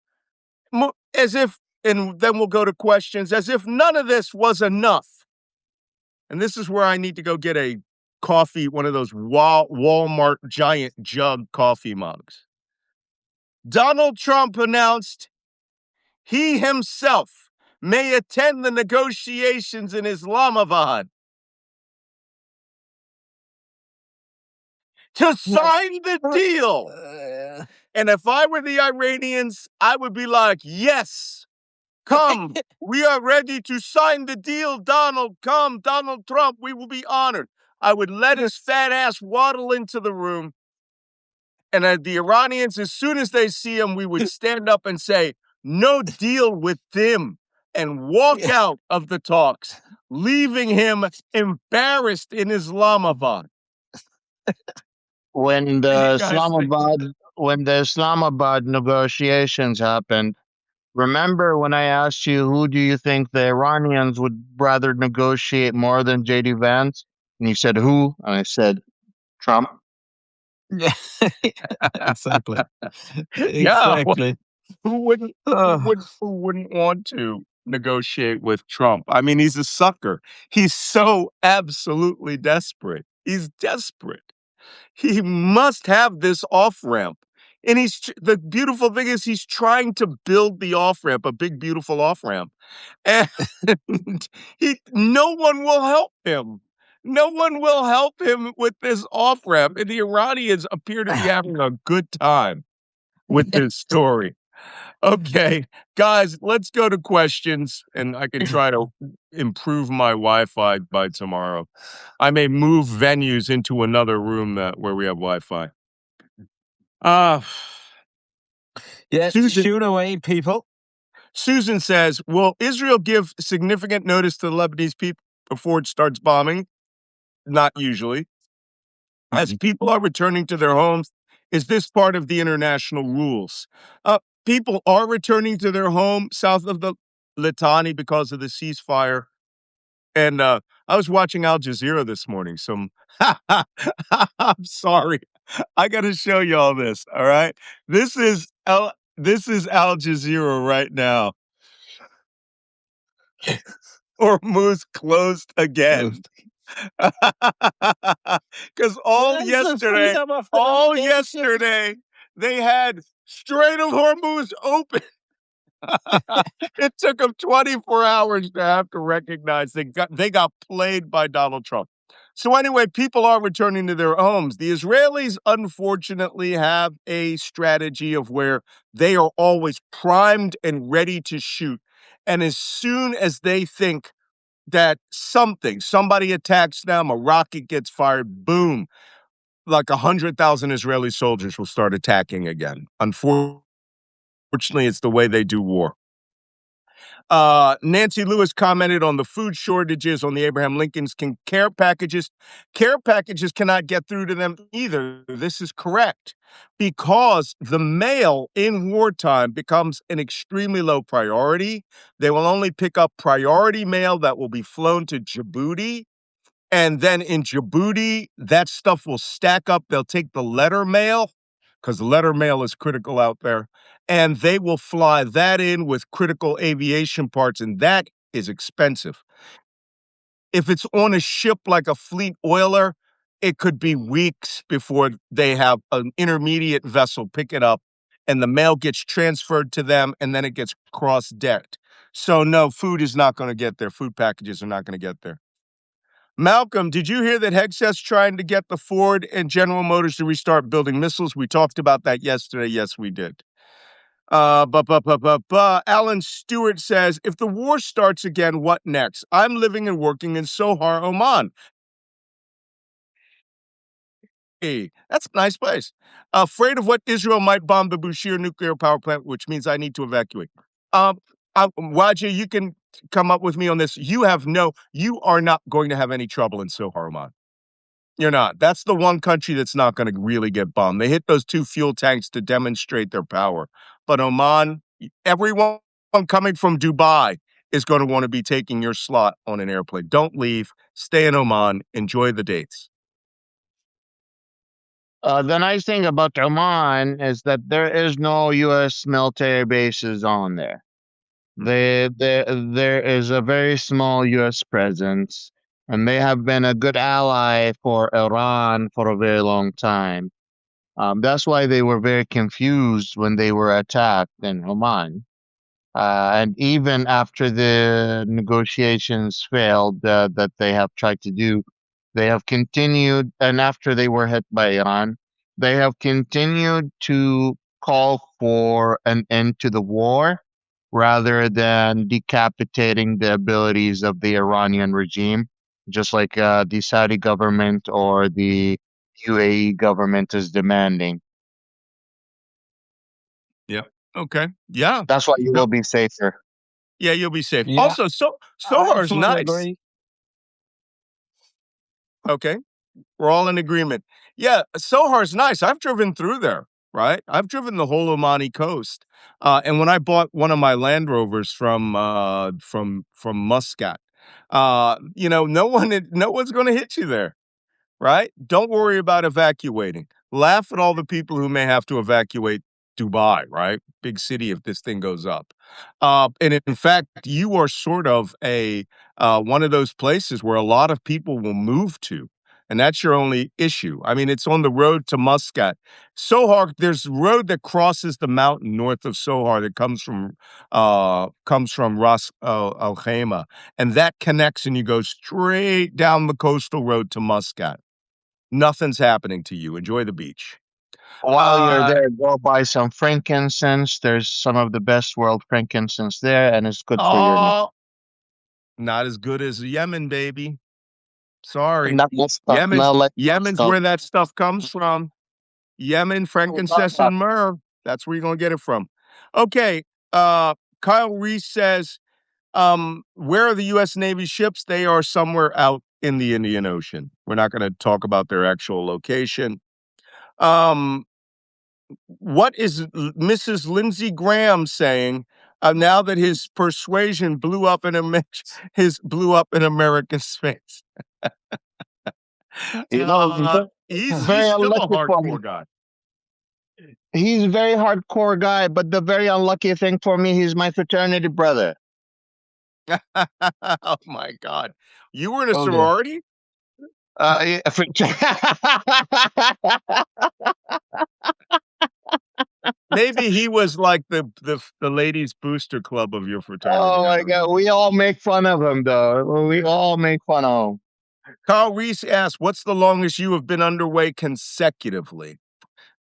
as if, and then we'll go to questions, as if none of this was enough. And this is where I need to go get a coffee, one of those Walmart giant jug coffee mugs. Donald Trump announced he himself may attend the negotiations in Islamabad to sign the deal. And if I were the Iranians, I would be like, yes, come. We are ready to sign the deal, Donald. Come, Donald Trump. We will be honored. I would let his fat ass waddle into the room. And the Iranians, as soon as they see him, we would stand up and say, no deal with them, and walk out of the talks, leaving him embarrassed in Islamabad. When the Islamabad negotiations happened, remember when I asked you who do you think the Iranians would rather negotiate more than JD Vance? And you said who? And I said Trump. Yeah, exactly. Yeah, Exactly. who wouldn't want to negotiate with Trump? I mean, he's a sucker. He's so absolutely desperate. He's desperate. He must have this off-ramp. And the beautiful thing is he's trying to build the off-ramp, a big, beautiful off-ramp. And no one will help him. No one will help him with this off-ramp. And the Iranians appear to be having a good time with this story. Okay, guys, let's go to questions, and I can try to improve my Wi-Fi by tomorrow. I may move venues into another room where we have Wi-Fi. Yeah, shoot away, people. Susan says, will Israel give significant notice to the Lebanese people before it starts bombing? Not usually. As people are returning to their homes, is this part of the international rules? People are returning to their home south of the Litani because of the ceasefire. And I was watching Al Jazeera this morning. I'm sorry. I got to show you all this. All right. This is Al Jazeera right now. Hormuz closed again. Because all yesterday they had Strait of Hormuz open. It took them 24 hours to have to recognize they got played by Donald Trump. So anyway, people are returning to their homes. The Israelis, unfortunately, have a strategy of where they are always primed and ready to shoot. And as soon as they think that somebody attacks them, a rocket gets fired, boom, like 100,000 Israeli soldiers will start attacking again. Unfortunately, it's the way they do war. Nancy Lewis commented on the food shortages on the Abraham Lincoln's care packages. Care packages cannot get through to them either. This is correct because the mail in wartime becomes an extremely low priority. They will only pick up priority mail that will be flown to Djibouti. And then in Djibouti, that stuff will stack up. They'll take the letter mail because letter mail is critical out there. And they will fly that in with critical aviation parts, and that is expensive. If it's on a ship like a fleet oiler, it could be weeks before they have an intermediate vessel pick it up, and the mail gets transferred to them, and then it gets cross-decked. So no, food is not going to get there. Food packages are not going to get there. Malcolm, did you hear that Hegseth's trying to get the Ford and General Motors to restart building missiles? We talked about that yesterday. Yes, we did. Alan Stewart says, if the war starts again, what next? I'm living and working in Sohar, Oman. Hey, that's a nice place. Afraid of what Israel might bomb the Bushehr nuclear power plant, which means I need to evacuate. Wajeeh, you can come up with me on this. You are not going to have any trouble in Sohar, Oman. You're not. That's the one country that's not going to really get bombed. They hit those 2 fuel tanks to demonstrate their power. But Oman, everyone coming from Dubai is going to want to be taking your slot on an airplane. Don't leave. Stay in Oman. Enjoy the dates. The nice thing about Oman is that there is no U.S. military bases on there. There is a very small U.S. presence, and they have been a good ally for Iran for a very long time. That's why they were very confused when they were attacked in Oman. And even after the negotiations failed that they have tried to do, they have continued, and after they were hit by Iran, they have continued to call for an end to the war rather than decapitating the abilities of the Iranian regime, just like the Saudi government or the UAE government is demanding. Yeah. Okay. Yeah. That's why you will be safer. Yeah, you'll be safe. Yeah, Also, I Sohar is fully nice. agree. Okay. We're all in agreement. Yeah, Sohar's nice. I've driven through there, right? I've driven the whole Omani coast. And when I bought one of my Land Rovers from Muscat, no one's going to hit you there, right? Don't worry about evacuating. Laugh at all the people who may have to evacuate Dubai, right? Big city if this thing goes up. And in fact, you are sort of one of those places where a lot of people will move to. And that's your only issue. I mean, it's on the road to Muscat. Sohar, there's a road that crosses the mountain north of Sohar that comes from Ras Al Khaimah, and that connects, and you go straight down the coastal road to Muscat. Nothing's happening to you. Enjoy the beach. While you're there, go buy some frankincense. There's some of the best world frankincense there, and it's good for your neck. Not as good as Yemen, baby. Sorry. Not Yemen's where that stuff comes from. Yemen, frankincense, and myrrh. That's where you're going to get it from. Okay. Kyle Reese says, where are the U.S. Navy ships? They are somewhere out in the Indian Ocean. We're not going to talk about their actual location. What is Mrs. Lindsey Graham saying now that his persuasion blew up in American space? He's He's very still a unlucky for me. hardcore guy. He's a very hardcore guy, but the very unlucky thing for me, he's my fraternity brother. Oh my God! You were in a Oh, dear. sorority? Maybe he was like the ladies' booster club of your fraternity. Oh my God, we all make fun of him, though. We all make fun of him. Carl Reese asked, "What's the longest you have been underway consecutively?"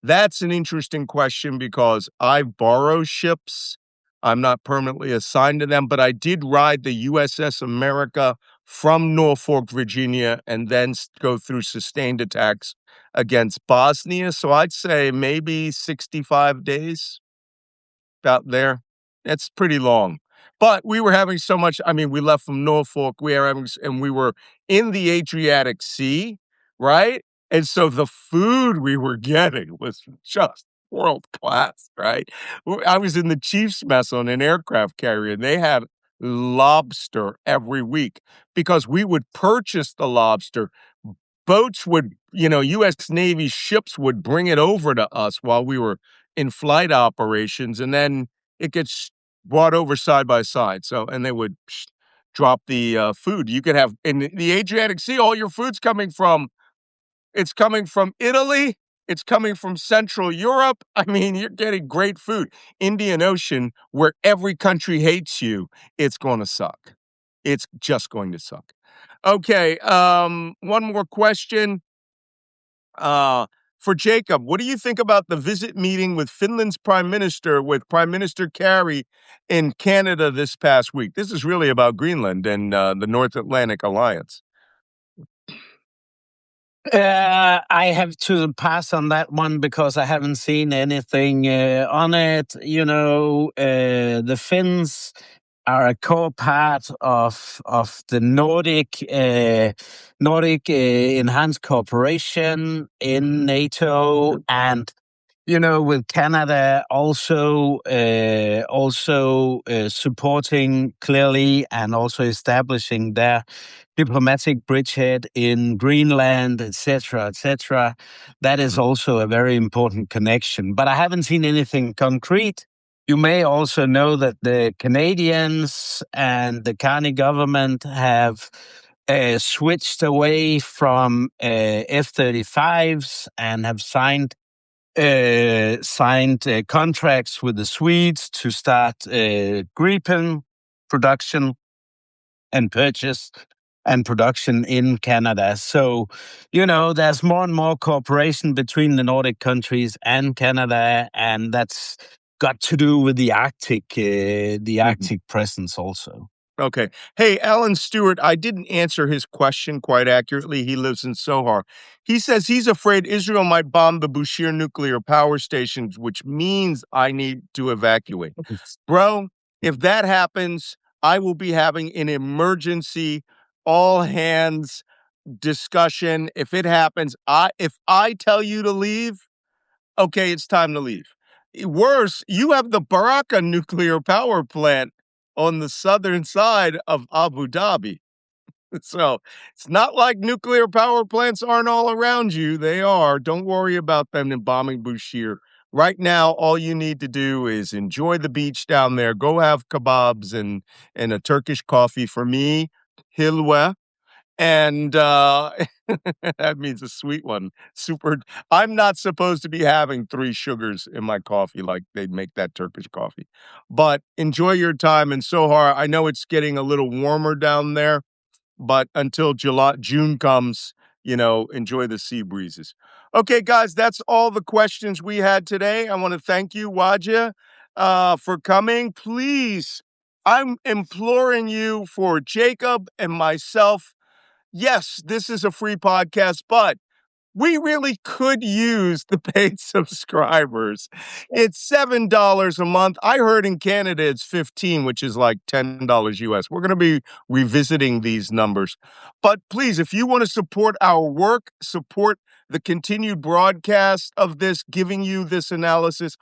That's an interesting question because I borrow ships. I'm not permanently assigned to them, but I did ride the USS America from Norfolk, Virginia, and then go through sustained attacks against Bosnia. So I'd say maybe 65 days, about there. It's pretty long. But we were having so much. I mean, we left from Norfolk. And we were in the Adriatic Sea, right? And so the food we were getting was just world class, right? I was in the chief's mess on an aircraft carrier, and they had lobster every week because we would purchase the lobster. Boats would, U.S. Navy ships would bring it over to us while we were in flight operations, and then it gets brought over side by side. So, and they would drop the food. You could have in the Adriatic Sea, all your food's coming from. It's coming from Italy. It's coming from Central Europe. I mean, you're getting great food. Indian Ocean, where every country hates you, it's going to suck. It's just going to suck. Okay, one more question. For Jacob, what do you think about the visit meeting with Finland's Prime Minister, with Prime Minister Carey in Canada this past week? This is really about Greenland and the North Atlantic Alliance. I have to pass on that one because I haven't seen anything on it. The Finns are a core part of the Nordic enhanced cooperation in NATO, and with Canada also supporting clearly and also establishing their diplomatic bridgehead in Greenland, etc., etc. That is also a very important connection. But I haven't seen anything concrete. You may also know that the Canadians and the Carney government have switched away from F-35s and have signed contracts with the Swedes to start Gripen production and purchase and production in Canada. So, there's more and more cooperation between the Nordic countries and Canada, and that's got to do with the Arctic presence also. Okay. Hey, Alan Stewart, I didn't answer his question quite accurately. He lives in Sohar. He says he's afraid Israel might bomb the Bushehr nuclear power stations, which means I need to evacuate. Bro, if that happens, I will be having an emergency all hands discussion. If it happens, if I tell you to leave, okay, it's time to leave. Worse, you have the Baraka nuclear power plant on the southern side of Abu Dhabi. So it's not like nuclear power plants aren't all around you. They are. Don't worry about them in bombing Bushehr. Right now, all you need to do is enjoy the beach down there. Go have kebabs and a Turkish coffee. For me, hilwa. And that means a sweet one. Super. I'm not supposed to be having 3 sugars in my coffee like they make that Turkish coffee. But enjoy your time in Sohar. I know it's getting a little warmer down there, but until June comes, enjoy the sea breezes. Okay, guys, that's all the questions we had today. I want to thank you, Wajeeh, for coming. Please, I'm imploring you for Jacob and myself. Yes, this is a free podcast, but we really could use the paid subscribers. It's $7 a month. I heard in Canada it's 15, which is like $10 US. We're going to be revisiting these numbers. But please, if you want to support our work, support the continued broadcast of this, giving you this analysis,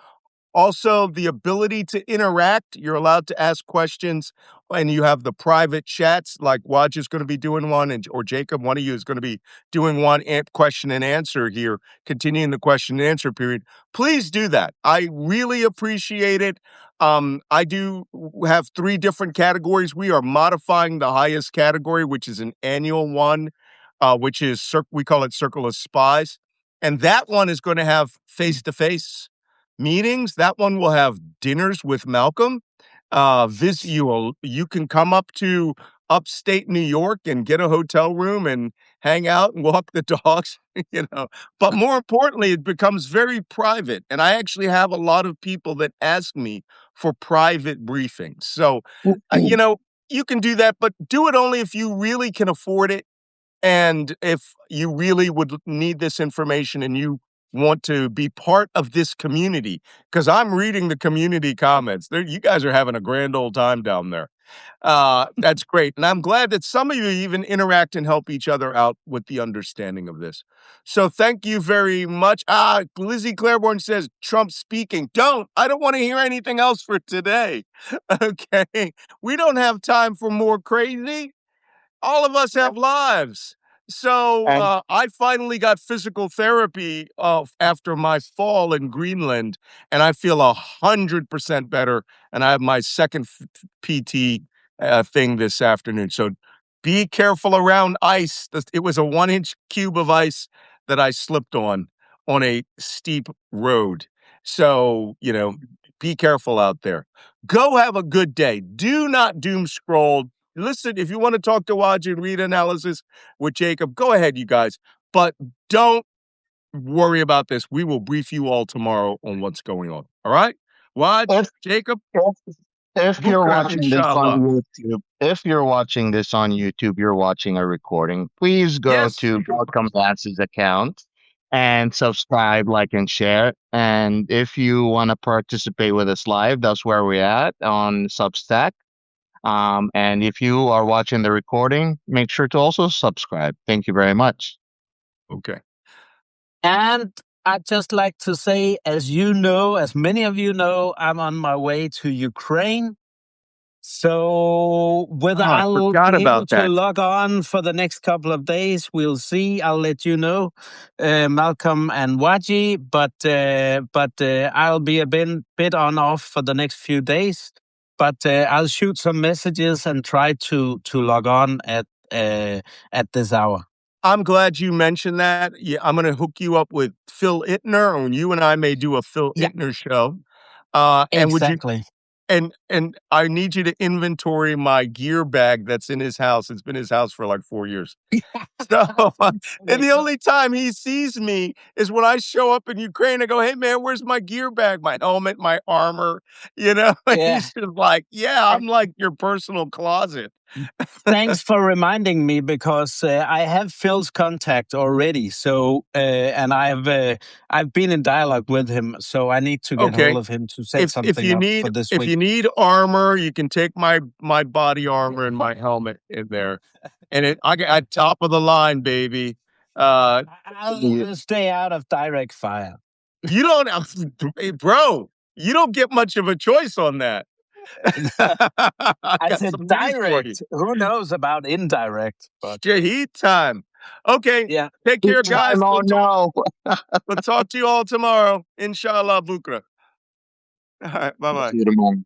also, the ability to interact. You're allowed to ask questions, and you have the private chats, like Waj is going to be doing one, or Jacob, one of you is going to be doing one question and answer here, continuing the question and answer period. Please do that. I really appreciate it. I do have 3 different categories. We are modifying the highest category, which is an annual one, which is, we call it Circle of Spies. And that one is going to have face-to-face meetings. That one will have dinners with Malcolm. You can come up to upstate New York and get a hotel room and hang out and walk the dogs, But more importantly, it becomes very private. And I actually have a lot of people that ask me for private briefings. So, you can do that, but do it only if you really can afford it. And if you really would need this information and you want to be part of this community, because I'm reading the community comments. You guys are having a grand old time down there. That's great. And I'm glad that some of you even interact and help each other out with the understanding of this. So thank you very much. Lizzie Claiborne says, Trump speaking. I don't want to hear anything else for today. Okay. We don't have time for more crazy. All of us have lives. So I finally got physical therapy after my fall in Greenland, and I feel 100% better. And I have my second PT thing this afternoon. So be careful around ice. It was a 1-inch cube of ice that I slipped on a steep road. So, be careful out there. Go have a good day. Do not doom scroll. listen, if you want to talk to Wajeeh and read analysis with Jacob, go ahead, you guys. But don't worry about this. We will brief you all tomorrow on what's going on. All right? Wajeeh, If Jacob, if you're bukra, watching this on inshallah. YouTube, if you're watching this on YouTube, you're watching a recording. Please go Yes. to Welcome Lance's account and subscribe, like, and share. And if you want to participate with us live, that's where we're at on Substack. And if you are watching the recording, make sure to also subscribe. Thank you very much. Okay. And I'd just like to say, as you know, as many of you know, I'm on my way to Ukraine. So whether I I'll forgot be able about to that. log on for the next couple of days, we'll see. I'll let you know, Malcolm and Wajeeh. But I'll be a bit on off for the next few days. But I'll shoot some messages and try to log on at this hour. I'm glad you mentioned that. Yeah, I'm going to hook you up with Phil Ittner, and you and I may do a Phil Yeah. Ittner show. And would you? Exactly. And I need you to inventory my gear bag that's in his house. It's been his house for like 4 years. So, and the only time he sees me is when I show up in Ukraine. I go, "Hey man, where's my gear bag? My helmet, my armor?" You know, and Yeah. he's just like, "Yeah, I'm like your personal closet." Thanks for reminding me, because I have Phil's contact already. So and I've been in dialogue with him. So I need to get Okay. hold of him to set If something you up need for this if week. you need armor, you can take my body armor and my helmet in there, and I got top of the line, baby. I'll stay out of direct fire. You don't, hey, bro. You don't get much of a choice on that. I I got said some news for you. direct. Who knows about indirect? But Shaheed time. Okay. yeah. Take care, guys. Oh no. We'll talk to you all tomorrow. Inshallah, bukra. All right. Bye bye. See you tomorrow.